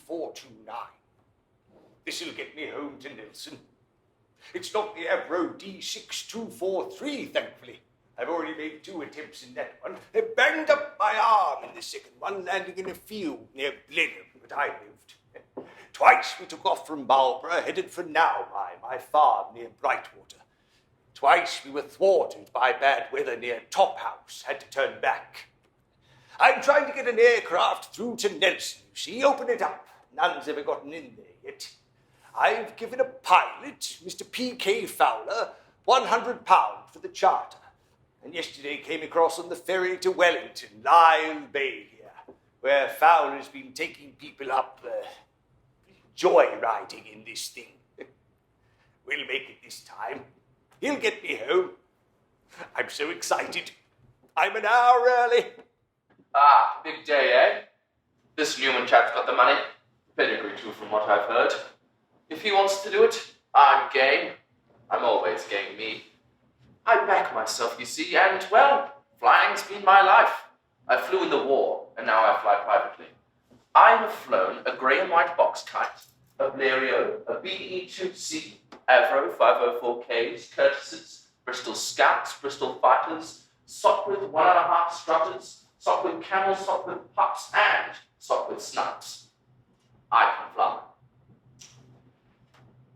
429. This'll get me home to Nelson. It's not the Avro D6243, thankfully. I've already made 2 attempts in that one. They banged up my arm in the second one, landing in a field near Blenheim, but I lived. Twice we took off from Marlborough, headed for Nauheim, my farm near Brightwater. Twice we were thwarted by bad weather near Top House, had to turn back. I'm trying to get an aircraft through to Nelson, you see, open it up. None's ever gotten in there yet. I've given a pilot, Mr. P.K. Fowler, £100 for the charter. And yesterday came across on the ferry to Wellington, Lisle Bay here, where Fowler's been taking people up joyriding in this thing. We'll make it this time. He'll get me home. I'm so excited. I'm an hour early. Ah, big day, eh? This Newman chap's got the money. Pedigree too, from what I've heard. If he wants to do it, I'm game. I'm always game, me. I back myself, you see, and, well, flying's been my life. I flew in the war, and now I fly privately. I have flown a grey and white box kite, a Blériot, a BE-2C, Avro 504Ks, Curtis's, Bristol Scouts, Bristol Fighters, Sopwith 1.5 strutters, Sopwith camels, Sopwith pups, and Sopwith snubs. I can fly.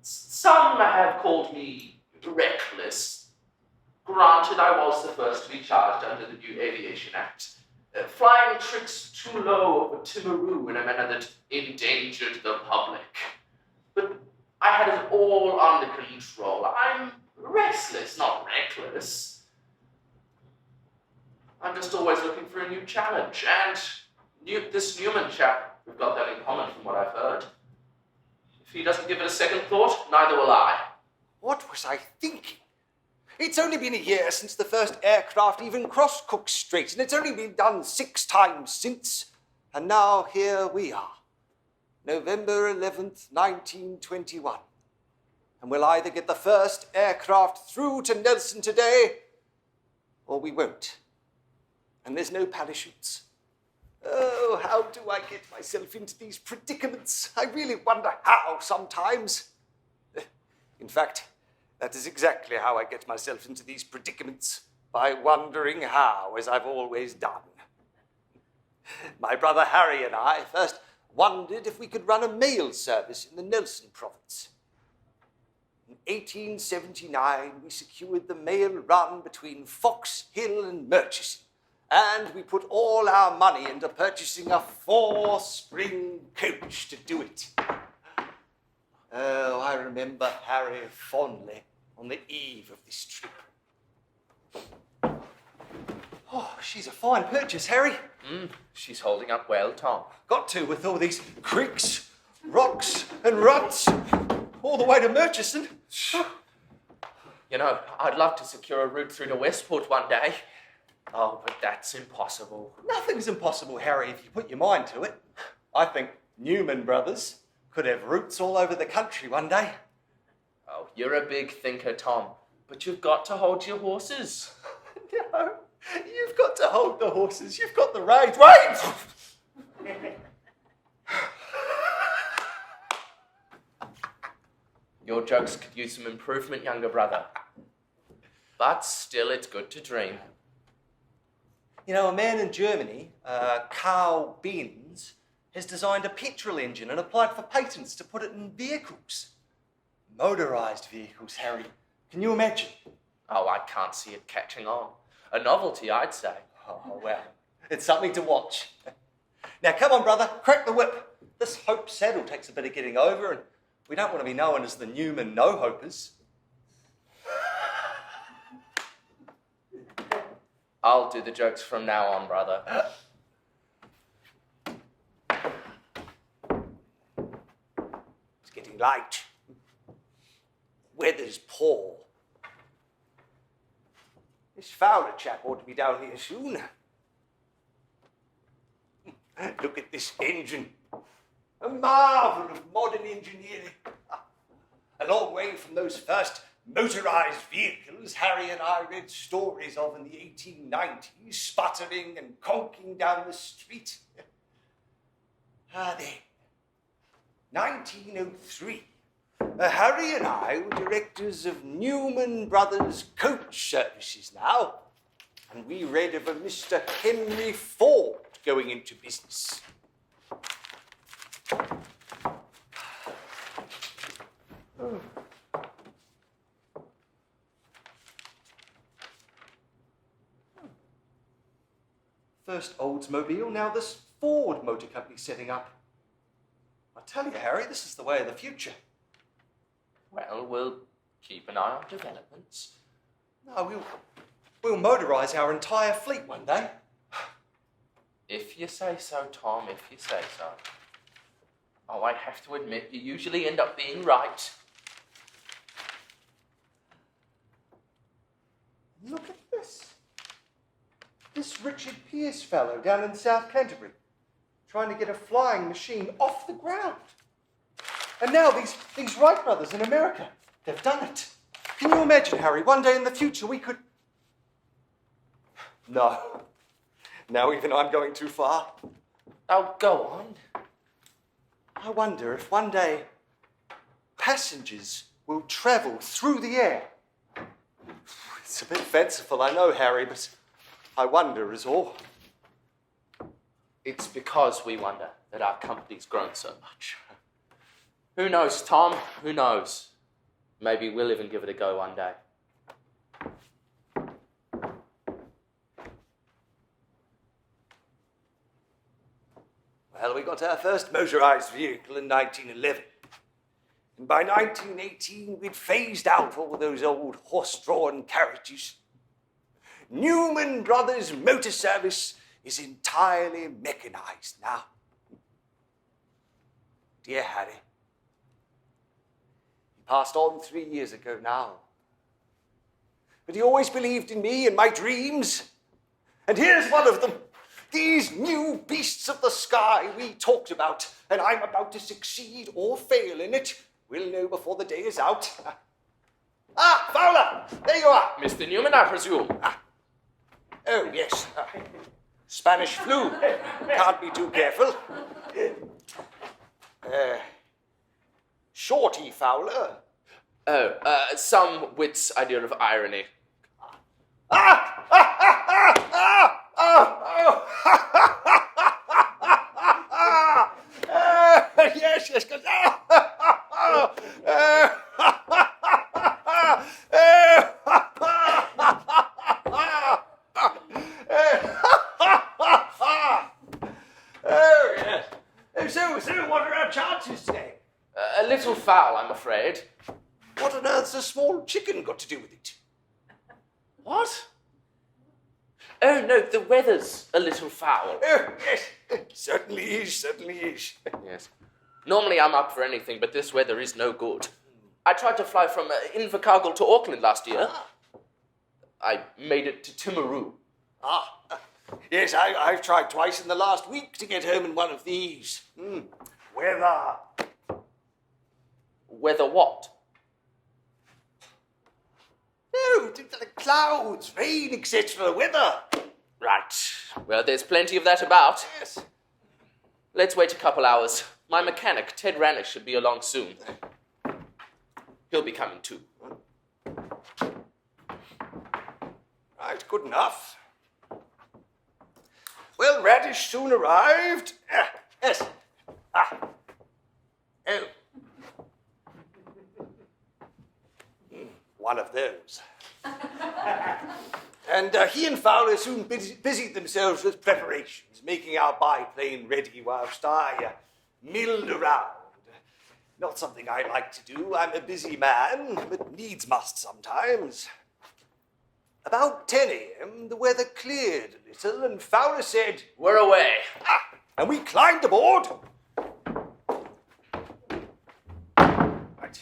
Some have called me reckless. Granted, I was the first to be charged under the new Aviation Act. Flying tricks too low over Timaru in a manner that endangered the public. But I had it all under control. I'm restless, not reckless. I'm just always looking for a new challenge. And this Newman chap, we've got that in common from what I've heard. If he doesn't give it a second thought, neither will I. What was I thinking? It's only been a year since the first aircraft even crossed Cook Strait, and it's only been done 6 times since. And now here we are, November 11th, 1921. And we'll either get the first aircraft through to Nelson today, or we won't. And there's no parachutes. Oh, how do I get myself into these predicaments? I really wonder how sometimes. In fact, that is exactly how I get myself into these predicaments, by wondering how, as I've always done. My brother Harry and I first wondered if we could run a mail service in the Nelson province. In 1879, we secured the mail run between Fox Hill and Murchison, and we put all our money into purchasing a 4-spring coach to do it. Oh, I remember Harry fondly on the eve of this trip. Oh, she's a fine purchase, Harry. She's holding up well, Tom. Got to, with all these creeks, rocks and ruts, all the way to Murchison. You know, I'd love to secure a route through to Westport one day. Oh, but that's impossible. Nothing's impossible, Harry, if you put your mind to it. I think Newman Brothers could have routes all over the country one day. Oh, you're a big thinker, Tom, but you've got to hold your horses. No, you've got to hold the horses. You've got the reins. Wait! Your jokes could use some improvement, younger brother. But still, it's good to dream. You know, a man in Germany, Karl Benz, has designed a petrol engine and applied for patents to put it in vehicles. Motorised vehicles, Harry. Can you imagine? Oh, I can't see it catching on. A novelty, I'd say. Oh, well, it's something to watch. Now, come on, brother, crack the whip. This Hope saddle takes a bit of getting over, and we don't want to be known as the Newman no-hopers. I'll do the jokes from now on, brother. It's getting light. Weather's poor. This Fowler chap ought to be down here soon. Look at this engine. A marvel of modern engineering. A long way from those first motorised vehicles Harry and I read stories of in the 1890s, sputtering and conking down the street. Ah, there. 1903. Harry and I were directors of Newman Brothers Coach Services now, and we read of a Mr. Henry Ford going into business. First Oldsmobile, now this Ford Motor Company setting up. I tell you, Harry, this is the way of the future. Well, we'll keep an eye on developments. No, we'll motorise our entire fleet one day. If you say so, Tom, if you say so. Oh, I have to admit, you usually end up being right. Look at this. This Richard Pierce fellow down in South Canterbury, trying to get a flying machine off the ground. And now these Wright brothers in America, they've done it. Can you imagine, Harry, one day in the future we could... No. Now even I'm going too far. Oh, go on. I wonder if one day passengers will travel through the air. It's a bit fanciful, I know, Harry, but I wonder is all. It's because we wonder that our company's grown so much. Who knows, Tom? Who knows? Maybe we'll even give it a go one day. Well, we got our first motorised vehicle in 1911. And by 1918, we'd phased out all those old horse-drawn carriages. Newman Brothers Motor Service is entirely mechanised now. Dear Harry, he passed on 3 years ago now. But he always believed in me and my dreams. And here's one of them. These new beasts of the sky we talked about, and I'm about to succeed or fail in it. We'll know before the day is out. Ah, Fowler! There you are! Mr. Newman, I presume. Oh, yes. Spanish flu. Can't be too careful. Shorty Fowler. Some wit's idea of irony. Yes, yes, good. So what are our chances today? A little foul, I'm afraid. What on earth's a small chicken got to do with it? What? Oh, no, the weather's a little foul. Oh, yes, certainly is, certainly is. Yes. Normally I'm up for anything, but this weather is no good. I tried to fly from Invercargill to Auckland last year. I made it to Timaru. Yes, I've tried twice in the last week to get home in one of these. Weather. Weather what? No, the clouds, rain, etc. Weather. Right. Well, there's plenty of that about. Yes. Let's wait a couple hours. My mechanic, Ted Ranish, should be along soon. He'll be coming too. Right, good enough. Well, Radish soon arrived. Yes. Oh. One of those. And he and Fowler soon busied themselves with preparations, making our biplane ready whilst I milled around. Not something I like to do. I'm a busy man, but needs must sometimes. About 10 a.m., the weather cleared a little, and Fowler said, "We're away." And we climbed aboard. Right.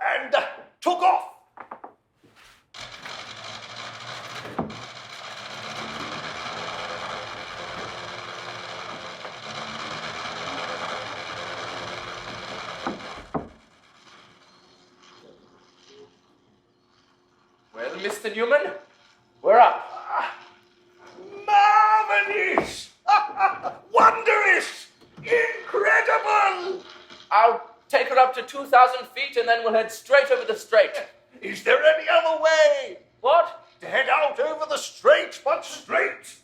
And took off. Well, Mr. Newman, we're up. Marvelous! Wondrous! Incredible! I'll take her up to 2,000 feet and then we'll head straight over the strait. Is there any other way? What? To head out over the strait, but straight?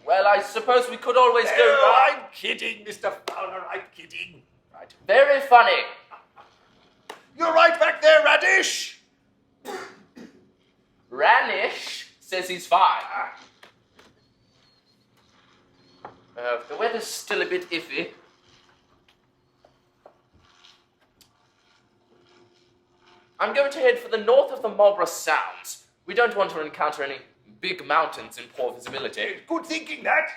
Well, I suppose we could always go No, back. I'm kidding, Mr. Fowler, I'm kidding. Right. Very funny. You're right back there, Radish. Ranish says he's fine. The weather's still a bit iffy. I'm going to head for the north of the Marlborough Sounds. We don't want to encounter any big mountains in poor visibility. Good thinking, that.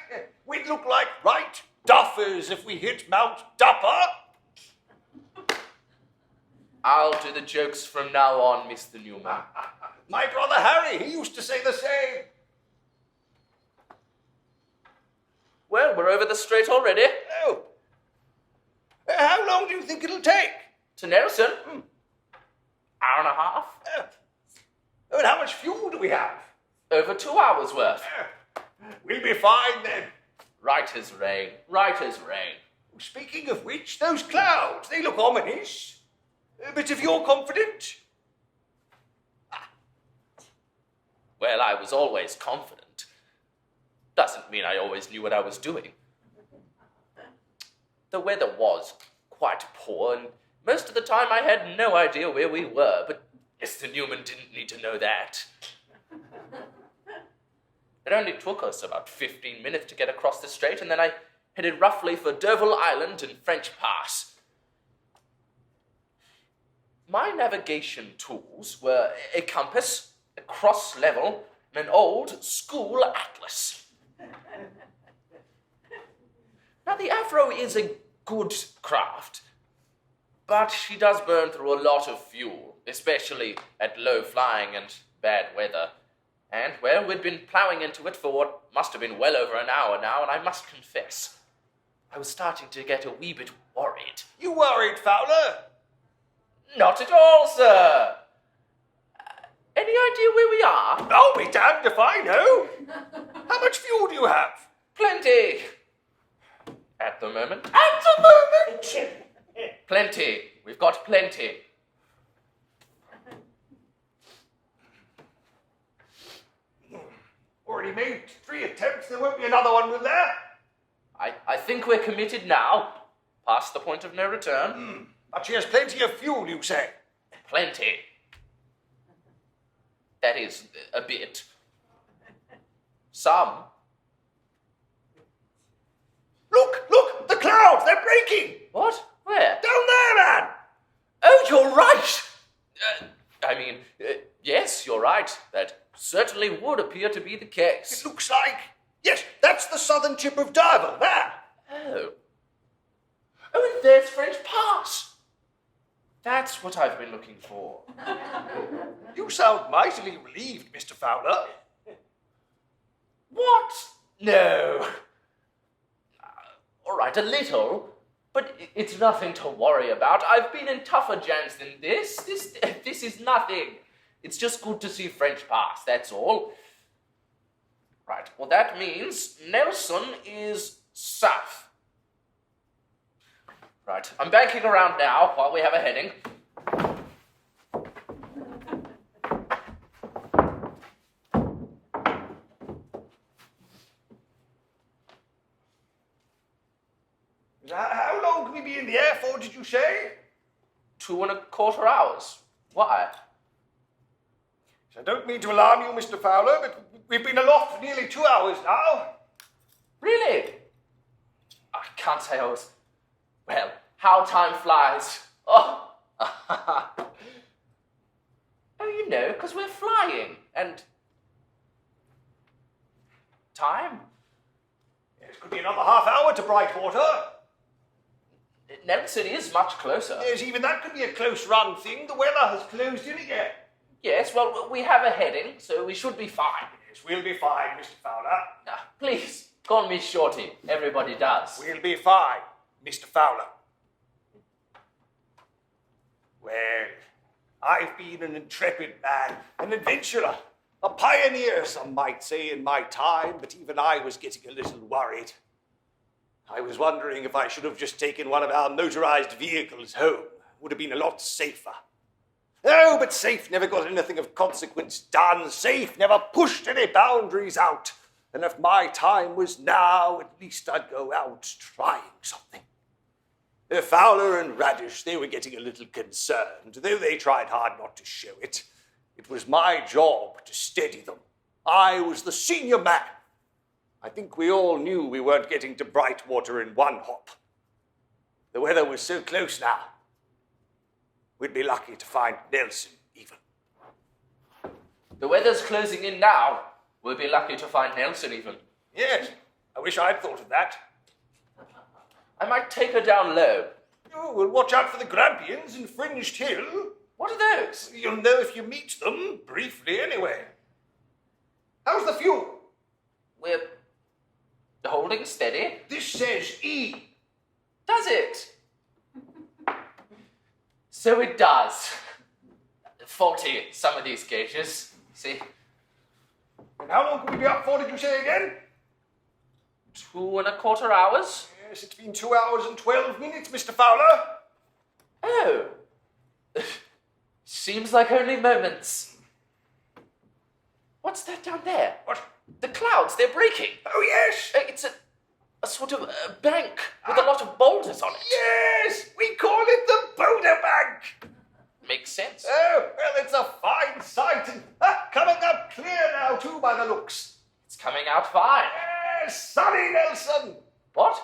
We'd look like right duffers if we hit Mount Dupper. I'll do the jokes from now on, Mr. Newman. My brother Harry, he used to say the same. Well, we're over the strait already. Oh. How long do you think it'll take? To Nelson? Hour and a half. And how much fuel do we have? Over 2 hours worth. We'll be fine then. Right as rain. Right as rain. Speaking of which, those clouds, they look ominous. But if you're confident... Well, I was always confident. Doesn't mean I always knew what I was doing. The weather was quite poor, and most of the time I had no idea where we were, but Mr. Newman didn't need to know that. It only took us about 15 minutes to get across the strait, and then I headed roughly for Derville Island and French Pass. My navigation tools were a compass, a cross level, and an old school atlas. Now, the Avro is a good craft, but she does burn through a lot of fuel, especially at low flying and bad weather. And, well, we'd been ploughing into it for what must have been well over an hour now, and I must confess, I was starting to get a wee bit worried. You worried, Fowler? Not at all, sir. Any idea where we are? I'll be damned if I know. How much fuel do you have? Plenty. At the moment. At the moment? Plenty. We've got plenty. Already made 3 attempts. There won't be another one, will there? I think we're committed now. Past the point of no return. But she has plenty of fuel, you say? Plenty. That is, a bit. Some. Look! The clouds! They're breaking! What? Where? Down there, man! Oh, you're right! Yes, you're right. That certainly would appear to be the case. It looks like... Yes, that's the southern tip of Derville, there! Oh, and there's French Pass. That's what I've been looking for. You sound mightily relieved, Mr. Fowler. What? No. All right, a little, but it's nothing to worry about. I've been in tougher jams than this. This is nothing. It's just good to see French Pass, that's all. Right, well, that means Nelson is south. Right, I'm banking around now while we have a heading. How long can we be in the air for, did you say? 2.25 hours. Why? I don't mean to alarm you, Mr. Fowler, but we've been aloft for nearly 2 hours now. Really? I can't say I was... Well, how time flies. Oh, oh, you know, because we're flying, and... Time? Yes, could be another half hour to Brightwater. Nelson is much closer. Yes, even that could be a close run thing. The weather has closed in again. Yes, well, we have a heading, so we should be fine. Yes, we'll be fine, Mr. Fowler. Please, call me Shorty. Everybody does. We'll be fine, Mr. Fowler. Well, I've been an intrepid man, an adventurer, a pioneer, some might say, in my time, but even I was getting a little worried. I was wondering if I should have just taken one of our motorized vehicles home. Would have been a lot safer. Oh, but Safe never got anything of consequence done. Safe never pushed any boundaries out. And if my time was now, at least I'd go out trying something. Fowler and Radish, they were getting a little concerned, though they tried hard not to show it. It was my job to steady them. I was the senior man. I think we all knew we weren't getting to Brightwater in one hop. The weather was so close now. We'd be lucky to find Nelson, even. The weather's closing in now. We'll be lucky to find Nelson, even. Yes, I wish I'd thought of that. I might take her down low. Oh, well, watch out for the Grampians in Fringed Hill. What are those? You'll know if you meet them, briefly anyway. How's the fuel? We're holding steady. This says E. Does it? So it does. Faulty, some of these gauges. See? And how long can we be up for, did you say again? 2.25 hours. Yes, it's been 2 hours and 12 minutes, Mr. Fowler. Oh. Seems like only moments. What's that down there? What? The clouds, they're breaking. Oh, yes. It's a sort of bank with a lot of boulders on it. Yes, we call it the Boulder Bank. Makes sense. Oh, well, it's a fine sight, and coming up clear now, too, by the looks. It's coming out fine. Yes, sunny Nelson. What?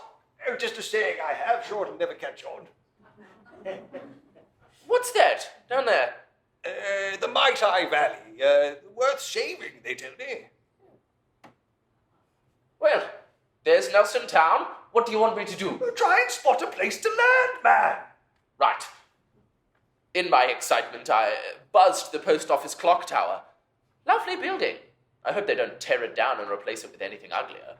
Oh, just a saying I have, sure it'll never catch on. What's that down there? The Maitai Valley. Worth shaving, they tell me. Well, there's Nelson Town. What do you want me to do? Try and spot a place to land, man. Right. In my excitement, I buzzed the post office clock tower. Lovely building. I hope they don't tear it down and replace it with anything uglier.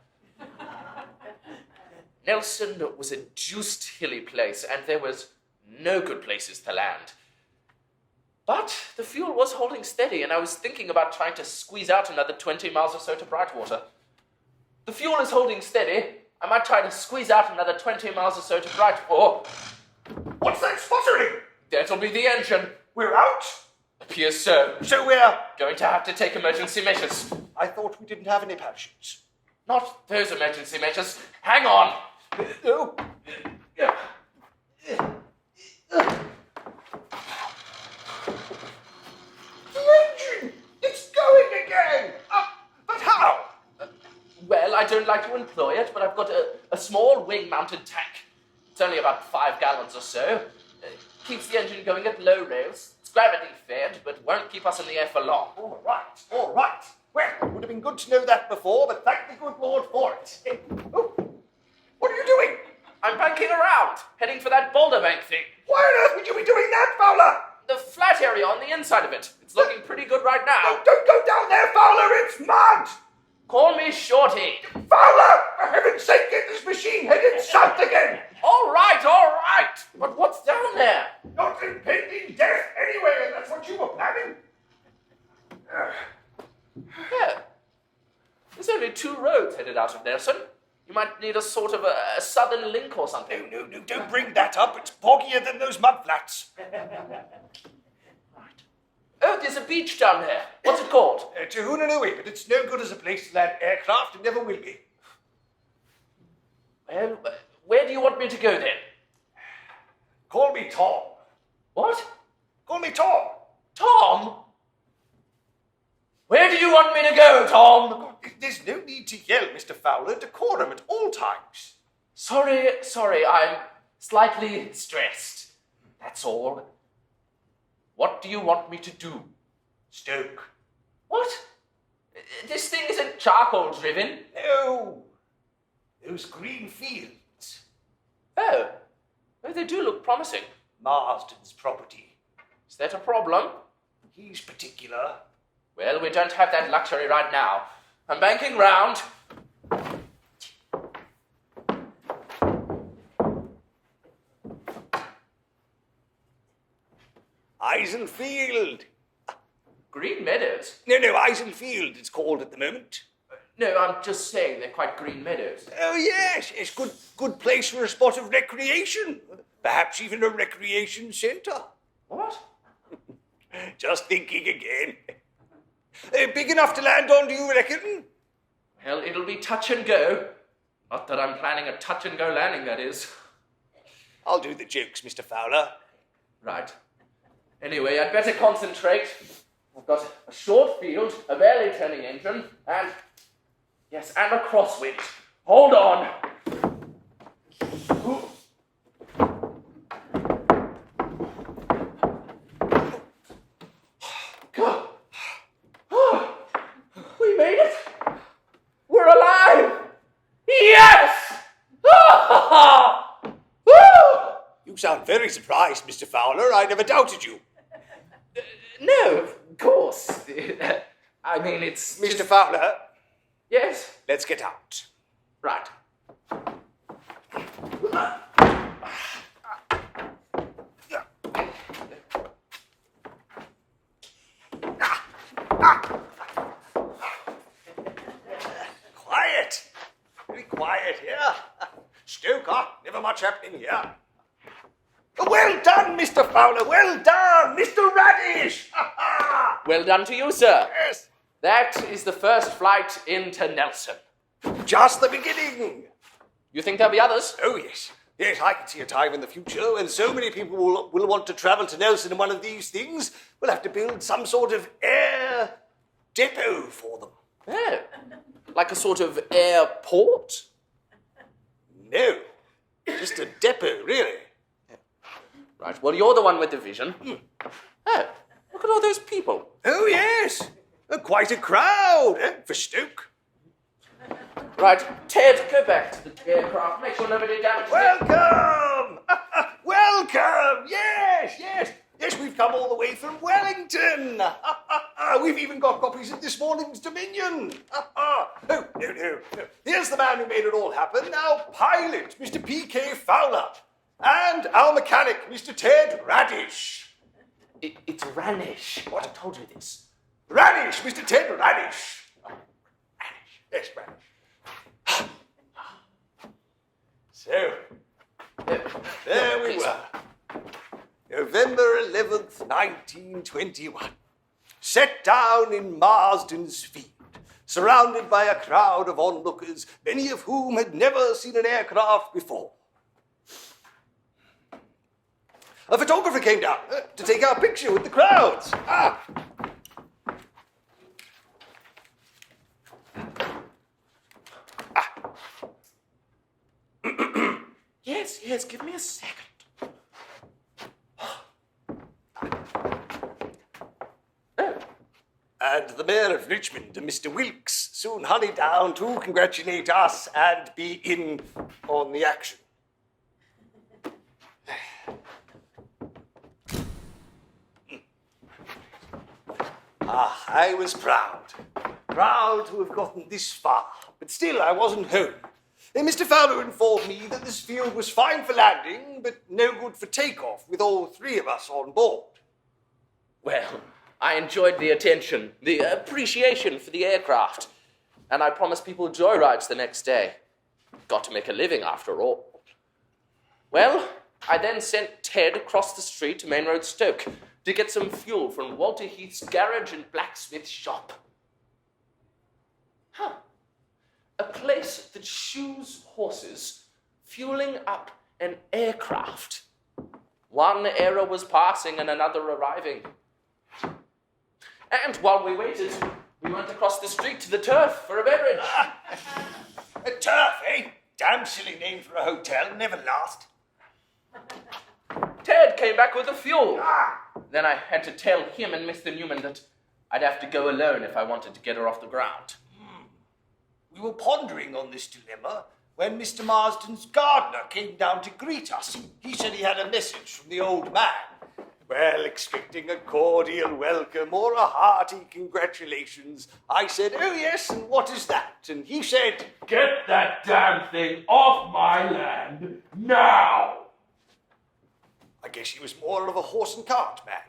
Nelson was a deuced hilly place, and there was no good places to land. But the fuel was holding steady, and I was thinking about trying to squeeze out another 20 miles or so to Brightwater. The fuel is holding steady. I might try to squeeze out another 20 miles or so to Brightwater. What's that sputtering? That'll be the engine. We're out? Appears so. So we're... Going to have to take emergency measures. I thought we didn't have any parachutes. Not those emergency measures. Hang on. Oh. The engine! It's going again! But how? Well, I don't like to employ it, but I've got a small wing-mounted tank. It's only about 5 gallons or so. Keeps the engine going at low rates. It's gravity-fed, but won't keep us in the air for long. All right. Well, it would have been good to know that before, but thank the good Lord for it. Oh, what are you doing? I'm banking around, heading for that boulder bank thing. Why on earth would you be doing that, Fowler? The flat area on the inside of it. It's looking pretty good right now. No, don't go down there, Fowler. It's mud. Call me Shorty. Fowler, for heaven's sake, get this machine headed south again. All right. But what's down there? Not impending death anyway, and that's what you were planning. Yeah. There's only 2 roads headed out of Nelson. You might need a sort of a southern link or something. No, don't bring that up. It's boggier than those mudflats. Right. Oh, there's a beach down there. What's it called? Tahunanui, but it's no good as a place to land aircraft. It never will be. Well, where do you want me to go then? Call me Tom. What? Call me Tom. Tom? Where do you want me to go, Tom? There's no need to yell, Mr. Fowler. Decorum at all times. Sorry, I'm slightly stressed. That's all. What do you want me to do? Stoke. What? This thing isn't charcoal driven. No. Those green fields. Oh, they do look promising. Marsden's property. Is that a problem? He's particular. Well, we don't have that luxury right now. I'm banking round. Eisenfield. Green meadows? No, Eisenfield it's called at the moment. No, I'm just saying they're quite green meadows. Oh, yes, it's good place for a spot of recreation. Perhaps even a recreation centre. What? Just thinking again. Big enough to land on, do you reckon? Well, it'll be touch and go. Not that I'm planning a touch and go landing, that is. I'll do the jokes, Mr. Fowler. Right. Anyway, I'd better concentrate. I've got a short field, a barely turning engine, and... yes, and a crosswind. Hold on. God. We made it. We're alive. Yes! You sound very surprised, Mr. Fowler. I never doubted you. No, of course. I mean, it's... Mr. Fowler, Yes? let's get out. Right. Quiet. Very quiet here. Stoker, never much happening here. Well done, Mr. Fowler. Well done, Mr. Radish. Well done to you, sir. Yes. That is the first flight into Nelson. Just the beginning. You think there'll be others? Oh, yes. Yes, I can see a time in the future when so many people will want to travel to Nelson in one of these things. We'll have to build some sort of air depot for them. Oh. Like a sort of airport? No, just a depot, really. Right, well, you're the one with the vision. Oh, look at all those people. Oh, yes. Quite a crowd, for Stoke. Right, Ted, go back to the aircraft. Make sure nobody damages it. Welcome! Welcome! Yes, we've come all the way from Wellington. We've even got copies of this morning's Dominion. No. Here's the man who made it all happen, our pilot, Mr. P.K. Fowler, and our mechanic, Mr. Ted Radish. It's Ranish. What? I told you this. Radish, Mr. Ted Radish. Radish. Yes, Radish. So, there we were. November 11th, 1921. Set down in Marsden's Field, surrounded by a crowd of onlookers, many of whom had never seen an aircraft before. A photographer came down to take our picture with the crowds. Yes, give me a second. And the Mayor of Richmond, Mr. Wilkes, soon hurried down to congratulate us and be in on the action. I was proud to have gotten this far, but still I wasn't home. Mr. Fowler informed me that this field was fine for landing, but no good for takeoff, with all three of us on board. Well, I enjoyed the attention, the appreciation for the aircraft, and I promised people joyrides the next day. Got to make a living, after all. Well, I then sent Ted across the street to Main Road, Stoke, to get some fuel from Walter Heath's garage and blacksmith shop. A place that shoes horses, fueling up an aircraft. One era was passing and another arriving. And while we waited, we went across the street to the Turf for a beverage. A Turf, eh? Damn silly name for a hotel, never last. Ted came back with the fuel. Then I had to tell him and Mr. Newman that I'd have to go alone if I wanted to get her off the ground. We were pondering on this dilemma when Mr. Marsden's gardener came down to greet us. He said he had a message from the old man. Well, expecting a cordial welcome or a hearty congratulations, I said, "Oh yes, and what is that?" And he said, "Get that damn thing off my land, now!" I guess he was more of a horse and cart man.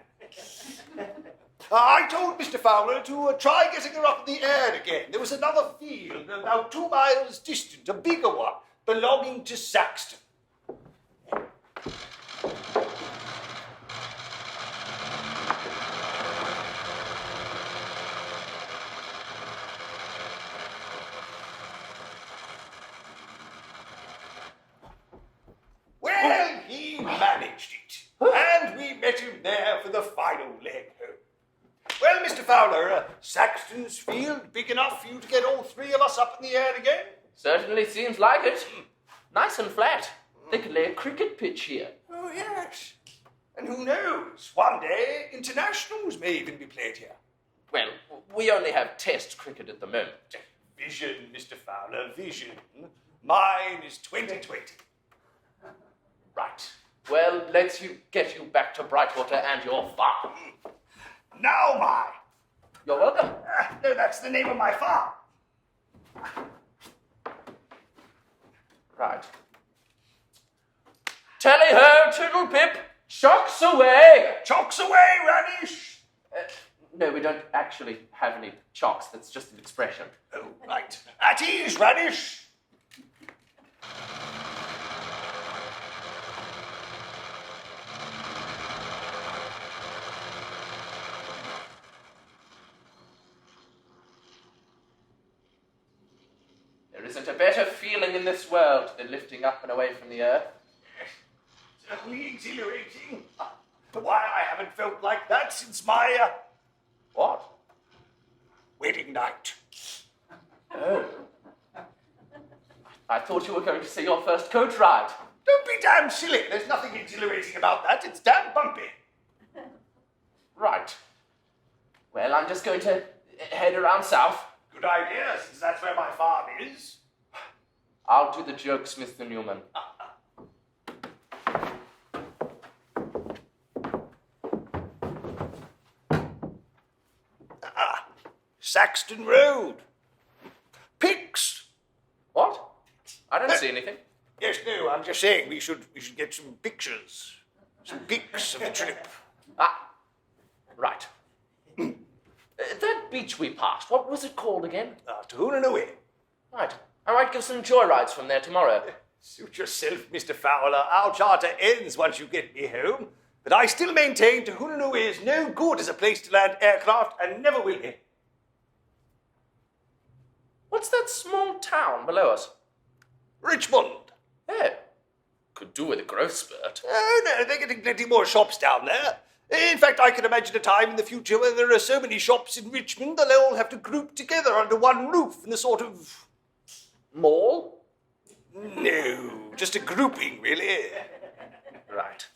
I told Mr. Fowler to try getting her up in the air again. There was another field about 2 miles distant, a bigger one, belonging to Saxton. Well, he managed it, and we met him there for the final leg home. Well, Mr. Fowler, Saxton's field big enough for you to get all 3 of us up in the air again? Certainly seems like it. Nice and flat. They could lay a cricket pitch here. Oh, yes. And who knows, one day internationals may even be played here. Well, we only have test cricket at the moment. Vision, Mr. Fowler, vision. Mine is 2020. Right. Well, let's get you back to Brightwater and your farm. Now mine. You're welcome. No, that's the name of my farm. Right. Tally-ho, Toodle-pip, chocks away! Chocks away, Radish! No, we don't actually have any chocks. That's just an expression. Oh, right. At ease, Radish! There isn't a better feeling in this world than lifting up and away from the earth. Certainly exhilarating. Why, I haven't felt like that since my, What? wedding night. Oh. I thought you were going to say your first coach ride. Don't be damn silly. There's nothing exhilarating about that. It's damn bumpy. Right. Well, I'm just going to head around south. Good idea, since that's where my farm is. I'll do the jokes, Mr. Newman. Saxton Road. Pigs. What? I don't see anything. Yes, no, I'm just saying we should get some pictures. Some pics of the trip. Ah, right. That beach we passed, what was it called again? Tahunanui. Right. I might give some joyrides from there tomorrow. Suit yourself, Mr. Fowler. Our charter ends once you get me home. But I still maintain Tahunanui is no good as a place to land aircraft and never will be. What's that small town below us? Richmond. Oh, could do with a growth spurt. Oh, no, they're getting plenty more shops down there. In fact, I can imagine a time in the future where there are so many shops in Richmond they'll all have to group together under one roof in a sort of... Mall? No, just a grouping, really. Right.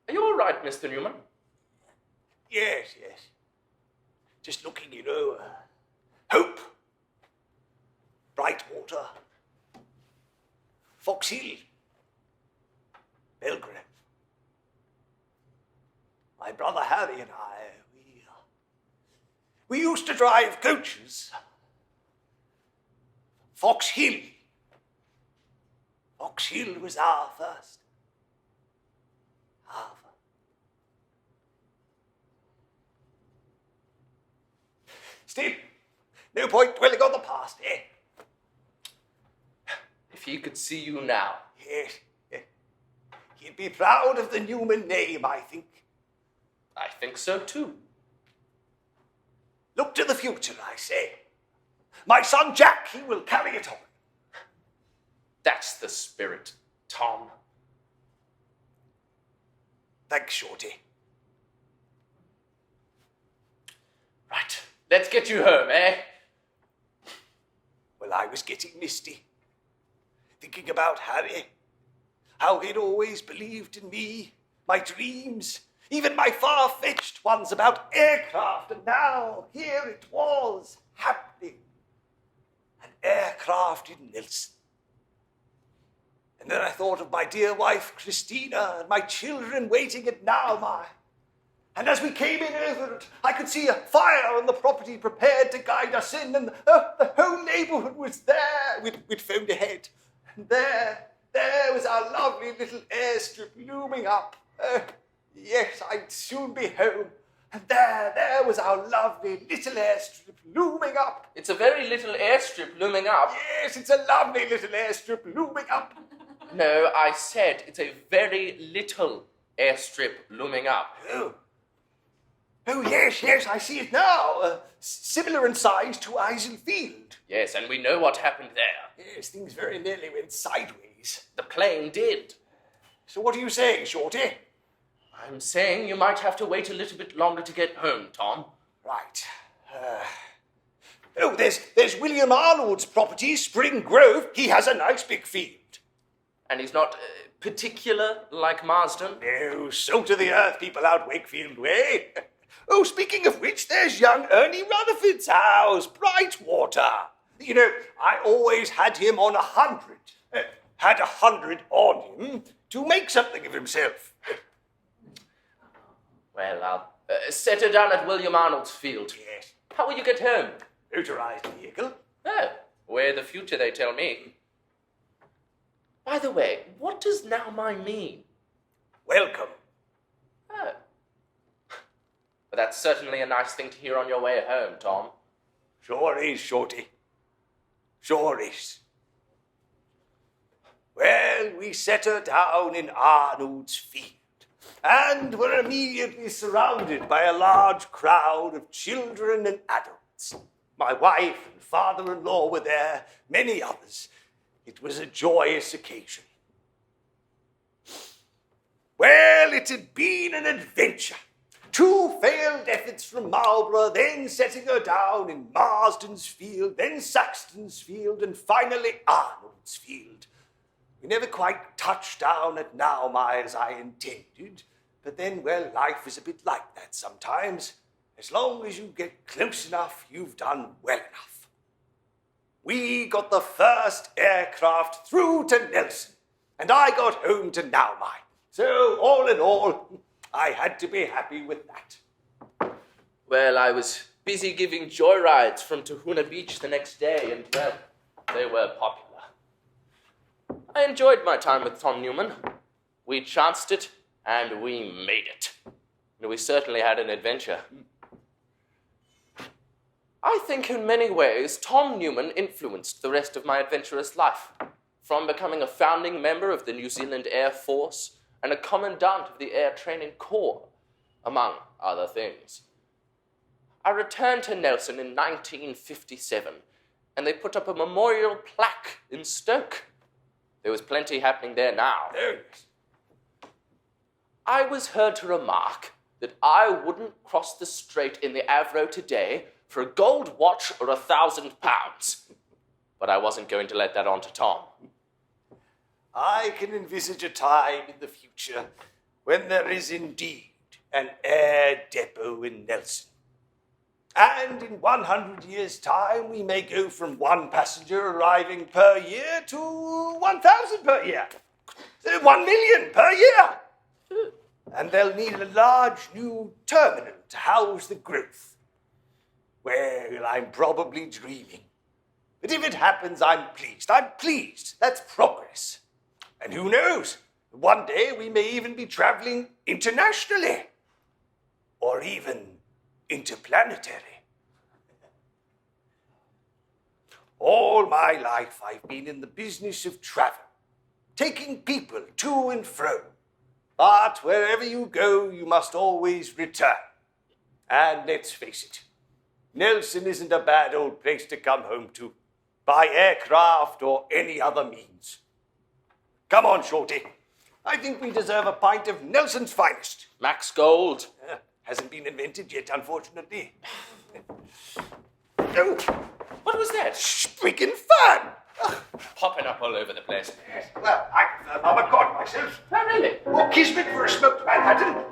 Are you all right, Mr. Newman? Yes. Just looking, Hope. Brightwater. Fox Hill. Belgrave. My brother Harry and I, we used to drive coaches. Fox Hill. Fox Hill was our first. Still, no point dwelling on the past, eh? If he could see you now. Yes. He'd be proud of the Newman name, I think. I think so too. Look to the future, I say. My son Jack, he will carry it on. That's the spirit, Tom. Thanks, Shorty. Right, let's get you home, eh? Well, I was getting misty. Thinking about Harry. How he'd always believed in me, my dreams, even my far-fetched ones about aircraft. And now, here it was, happening. An aircraft in Nelson. And then I thought of my dear wife, Christina, and my children waiting at Nauheim. And as we came in over it, I could see a fire on the property prepared to guide us in, and the whole neighborhood was there. We'd phoned ahead. And there, there was our lovely little airstrip looming up. Yes, I'd soon be home. And there was our lovely little airstrip looming up. It's a very little airstrip looming up. Yes, it's a lovely little airstrip looming up. No, I said it's a very little airstrip looming up. Oh, yes, I see it now. Similar in size to Eisel Field. Yes, and we know what happened there. Yes, things very nearly went sideways. The plane did. So what are you saying, Shorty? I'm saying you might have to wait a little bit longer to get home, Tom. Right. There's William Arnold's property, Spring Grove. He has a nice big field. And he's not particular like Marsden? No, salt-of-the-earth people out Wakefield way. Oh, speaking of which, there's young Ernie Rutherford's house, Brightwater. You know, I always had him on 100. Had 100 on him to make something of himself. Well, I'll set her down at William Arnold's field. Yes. How will you get home? Motorized vehicle. Oh, way of the future, they tell me. By the way, what does now mine mean? Welcome. Oh. But that's certainly a nice thing to hear on your way home, Tom. Sure is, Shorty. Sure is. Well, we set her down in Arnold's field, and were immediately surrounded by a large crowd of children and adults. My wife and father-in-law were there, many others. It was a joyous occasion. Well, it had been an adventure. 2 failed efforts from Marlborough, then setting her down in Marsden's field, then Saxton's field, and finally Arnold's field. We never quite touched down at Nauheim as I intended, but then, well, life is a bit like that sometimes. As long as you get close enough, you've done well enough. We got the first aircraft through to Nelson, and I got home to Nauheim. So, all in all, I had to be happy with that. Well, I was busy giving joyrides from Tahuna Beach the next day, and, well, they were popular. I enjoyed my time with Tom Newman. We chanced it, and we made it. And we certainly had an adventure. I think in many ways, Tom Newman influenced the rest of my adventurous life, from becoming a founding member of the New Zealand Air Force and a commandant of the Air Training Corps, among other things. I returned to Nelson in 1957, and they put up a memorial plaque in Stoke. There was plenty happening there now. I was heard to remark that I wouldn't cross the strait in the Avro today for a gold watch or £1,000. But I wasn't going to let that on to Tom. I can envisage a time in the future when there is indeed an air depot in Nelson. And in 100 years' time, we may go from 1 passenger arriving per year to 1,000 per year. 1 million per year. And they'll need a large new terminal to house the growth. Well, I'm probably dreaming. But if it happens, I'm pleased. I'm pleased. That's progress. And who knows? One day we may even be traveling internationally. Or even interplanetary. All my life I've been in the business of travel, taking people to and fro. But wherever you go, you must always return. And let's face it, Nelson isn't a bad old place to come home to, by aircraft or any other means. Come on, Shorty. I think we deserve a pint of Nelson's finest. Max Gold. Hasn't been invented yet, unfortunately. Oh, What was that? freaking fun! Popping up all over the place. Yes, well, I prefer Mama God myself. Oh, really? Or Kismet for a smoked Manhattan.